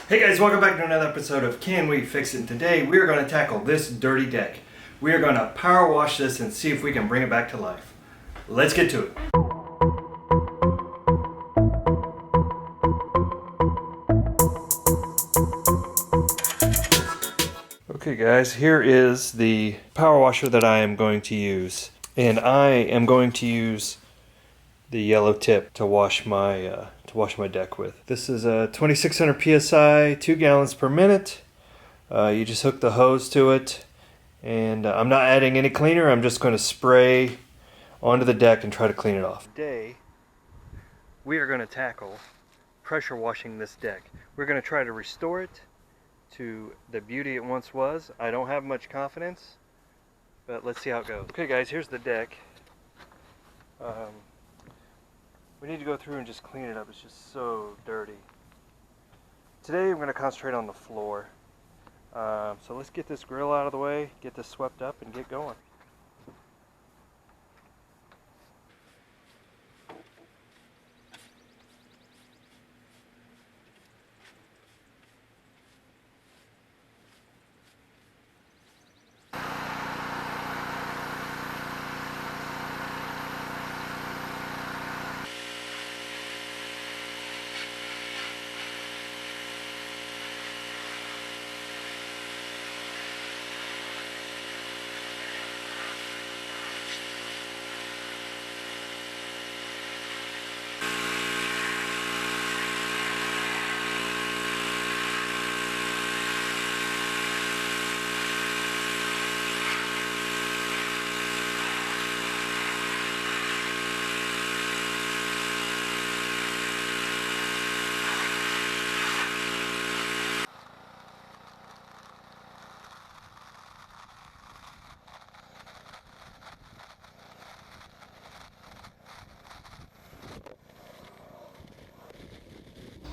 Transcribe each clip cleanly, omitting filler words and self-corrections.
Hey guys, welcome back to another episode of Can We Fix It? And today we are going to tackle this dirty deck. We are going to power wash this and see if we can bring it back to life. Let's get to it. Okay guys, here is the power washer that I am going to use. And I am going to use the yellow tip to wash my deck with. This is a 2600 psi, 2 gallons per minute. You just hook the hose to it, and I'm not adding any cleaner. I'm just going to spray onto the deck and try to clean it off. Today we are going to tackle pressure washing this deck. We're going to try to restore it to the beauty it once was. I don't have much confidence, but let's see how it goes. Okay guys, here's the deck. We need to go through and just clean it up. It's just so dirty. Today I'm going to concentrate on the floor. So let's get this grill out of the way, get this swept up, and get going.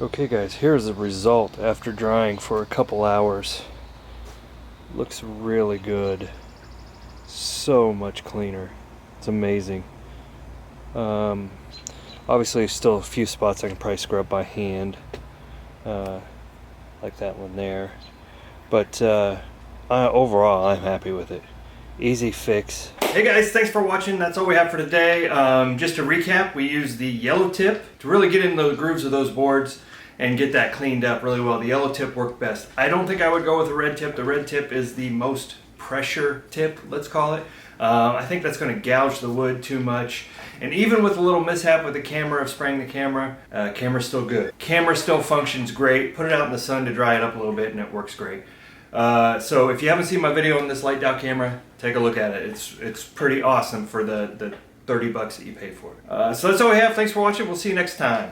Okay guys, here's the result after drying for a couple hours. Looks really good. So much cleaner. It's amazing. Obviously still a few spots I can probably scrub by hand, like that one there, but overall I'm happy with it. Easy fix. Hey guys, thanks for watching. That's all we have for today. Just to recap, we use the yellow tip to really get into the grooves of those boards and get that cleaned up really well. The yellow tip worked best. I don't think I would go with the red tip. The red tip is the most pressure tip, let's call it. I think that's going to gouge the wood too much. And even with a little mishap with the camera, of spraying the camera, camera's still good. Camera still functions great. Put it out in the sun to dry it up a little bit and it works great. So if you haven't seen my video on this light down camera, take a look at it. It's pretty awesome for the $30 that you pay for it. So that's all we have. Thanks for watching. We'll see you next time.